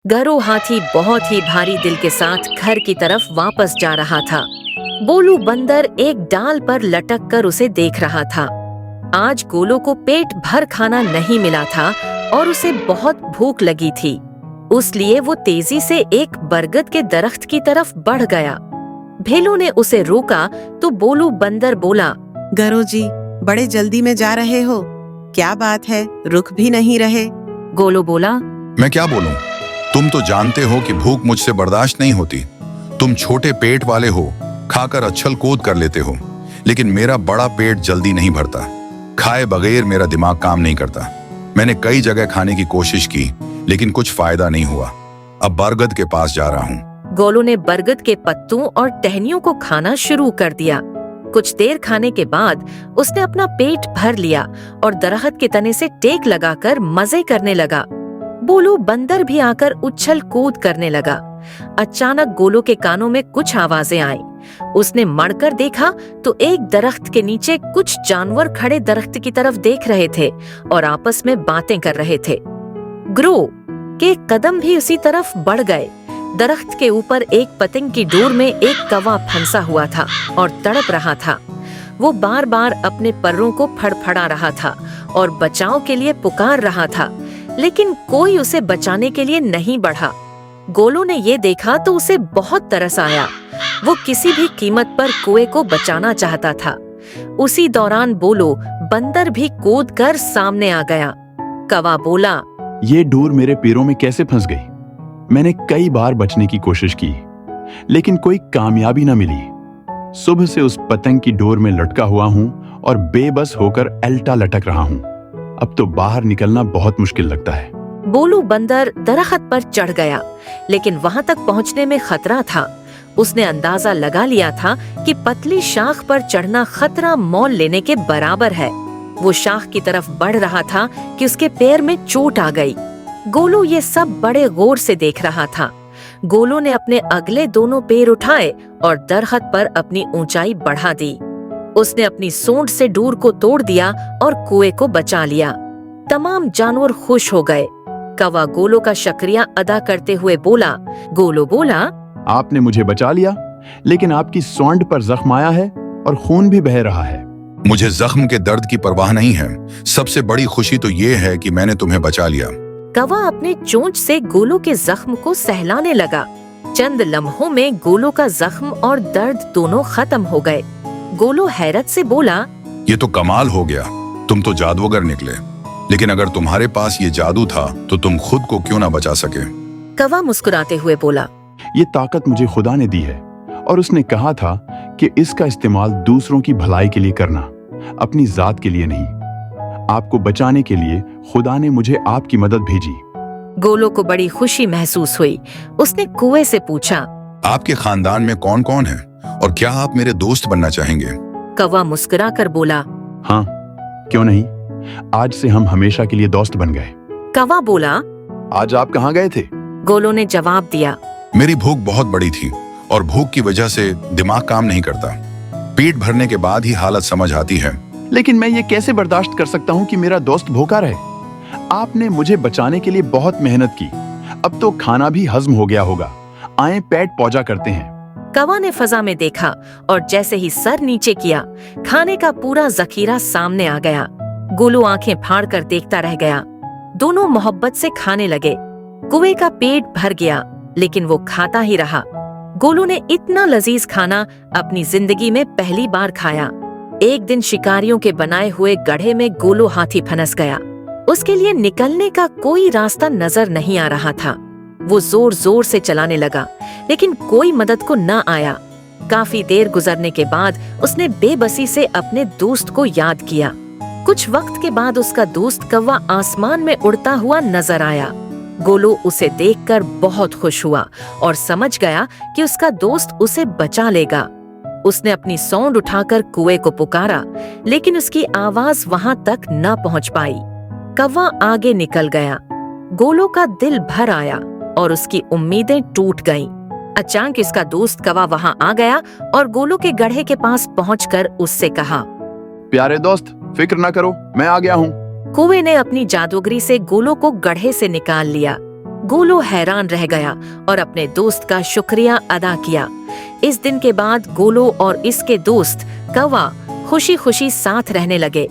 गरो हाथी बहुत ही भारी दिल के साथ घर की तरफ वापस जा रहा था। गोलू बंदर एक डाल पर लटक कर उसे देख रहा था। आज गोलू को पेट भर खाना नहीं मिला था और उसे बहुत भूख लगी थी, इसलिए वो तेजी से एक बरगद के दरख्त की तरफ बढ़ गया। भेलू ने उसे रोका तो गोलू बंदर बोला, गरो जी, बड़े जल्दी में जा रहे हो, क्या बात है, रुक भी नहीं रहे। गोलू बोला, मैं क्या बोलूं? तुम तो जानते हो कि भूख मुझसे बर्दाश्त नहीं होती। तुम छोटे पेट वाले हो, खाकर अच्छल कूद कर लेते हो, लेकिन मेरा बड़ा पेट जल्दी नहीं भरता। खाए बगैर मेरा दिमाग काम नहीं करता। मैंने कई जगह खाने की कोशिश की, लेकिन कुछ फायदा नहीं हुआ। अब बरगद के पास जा रहा हूँ। गोलू ने बरगद के पत्तों और टहनियों को खाना शुरू कर दिया। कुछ देर खाने के बाद उसने अपना पेट भर लिया और दरख्त के तने से टेक लगाकर मजे करने लगा। गोलू बंदर भी आकर उछल कूद करने लगा। अचानक गोलू के कानों में कुछ आवाजें आईं। उसने मड़कर देखा तो एक दरख्त के नीचे कुछ जानवर खड़े दरख्त की तरफ देख रहे थे और आपस में बातें कर रहे थे। ग्रो के कदम भी उसी तरफ बढ़ गए। दरख्त के ऊपर एक पतंग की डोर में एक कौवा फंसा हुआ था और तड़प रहा था। वो बार बार अपने परों को फड़फड़ा रहा था और बचाव के लिए पुकार रहा था, लेकिन कोई उसे बचाने के लिए नहीं बढ़ा। गोलू ने ये देखा तो उसे बहुत तरस आया। वो किसी भी कीमत पर कुएं को बचाना चाहता था। उसी दौरान बोलो बंदर भी कूद कर सामने आ गया। कौवा बोला, ये डोर मेरे पैरों में कैसे फंस गई? मैंने कई बार बचने की कोशिश की, लेकिन कोई कामयाबी न मिली। सुबह से उस पतंग की डोर में लटका हुआ हूं और बेबस होकर एल्टा लटक रहा हूं। अब तो बाहर निकलना बहुत मुश्किल लगता है। बोलू बंदर दरख्त पर चढ़ गया, लेकिन वहां तक पहुंचने में खतरा था। उसने अंदाजा लगा लिया था कि पतली शाख पर चढ़ना खतरा मोल लेने के बराबर है। वो शाख की तरफ बढ़ रहा था कि उसके पैर में चोट आ गई। गोलू ये सब बड़े गौर से देख रहा था। गोलू ने अपने अगले दोनों पैर उठाए और दरख्त पर अपनी ऊंचाई बढ़ा दी। उसने अपनी सूंड से डोर को तोड़ दिया और कुएं को बचा लिया। तमाम जानवर खुश हो गए। कौवा गोलू का शुक्रिया अदा करते हुए बोला। गोलू बोला, आपने मुझे बचा लिया, लेकिन आपकी सूंड पर जख्म आया है और खून भी बह रहा है। मुझे जख्म के दर्द की परवाह नहीं है। सबसे बड़ी खुशी तो ये है कि मैंने तुम्हें बचा लिया। कौवा अपने चोंच से गोलू के जख्म को सहलाने लगा। चंद लम्हों में गोलू का जख्म और दर्द दोनों खत्म हो गए। गोलू हैरत से बोला, ये तो कमाल हो गया। तुम तो जादूगर निकले, लेकिन अगर तुम्हारे पास ये जादू था तो तुम खुद को क्यों ना बचा सके? कौवा मुस्कुराते हुए बोला, ये ताकत मुझे खुदा ने दी है और उसने कहा था कि इसका इस्तेमाल दूसरों की भलाई के लिए करना, अपनी जात के लिए नहीं। आपको बचाने के लिए खुदा ने मुझे आपकी मदद भेजी। गोलू को बड़ी खुशी महसूस हुई। उसने कुएं से पूछा, आपके खानदान में कौन कौन है और क्या आप मेरे दोस्त बनना चाहेंगे? कौवा मुस्कुराकर बोला, हाँ, क्यों नहीं, आज से हम हमेशा के लिए दोस्त बन गए। कौवा बोला, आज आप कहाँ गए थे? गोलू ने जवाब दिया, मेरी भूख बहुत बड़ी थी और भूख की वजह से दिमाग काम नहीं करता। पेट भरने के बाद ही हालत समझ आती है। लेकिन मैं ये कैसे बर्दाश्त कर सकता हूँ कि मेरा दोस्त भूखा रहे? आपने मुझे बचाने के लिए बहुत मेहनत की। अब तो खाना भी हजम हो गया होगा। आए पेट पूजा करते हैं। कौवा ने फजा में देखा और जैसे ही सर नीचे किया, खाने का पूरा जखीरा सामने आ गया। गोलू आंखें फाड़ कर देखता रह गया। दोनों मोहब्बत से खाने लगे। कुएं का पेट भर गया, लेकिन वो खाता ही रहा। गोलू ने इतना लजीज खाना अपनी जिंदगी में पहली बार खाया। एक दिन शिकारियों के बनाए हुए गड्ढे में गोलू हाथी फंस गया। उसके लिए निकलने का कोई रास्ता नजर नहीं आ रहा था। वो जोर जोर से चलाने लगा, लेकिन कोई मदद को न आया। काफी देर गुजरने के बाद उसने बेबसी से अपने दोस्त को याद किया। कुछ वक्त के बाद उसका दोस्त कौवा आसमान में उड़ता हुआ नजर आया। गोलू उसे देखकर बहुत खुश हुआ और समझ गया कि उसका दोस्त उसे बचा लेगा। उसने अपनी सौंड उठाकर कुएं को पुकारा, लेकिन उसकी आवाज वहां तक न पहुंच पाई। कौवा आगे निकल गया। गोलू का दिल भर आया और उसकी उम्मीदें टूट गईं। अचानक उसका दोस्त कौवा वहां आ गया और गोलू के गड्ढे के पास पहुंचकर उससे कहा, प्यारे दोस्त, फिक्र न करो, मैं आ गया हूँ। कुएं ने अपनी जादूगरी से गोलू को गड्ढे से निकाल लिया। गोलू हैरान रह गया और अपने दोस्त का शुक्रिया अदा किया। इस दिन के बाद गोलू और इसके दोस्त कौवा खुशी खुशी साथ रहने लगे।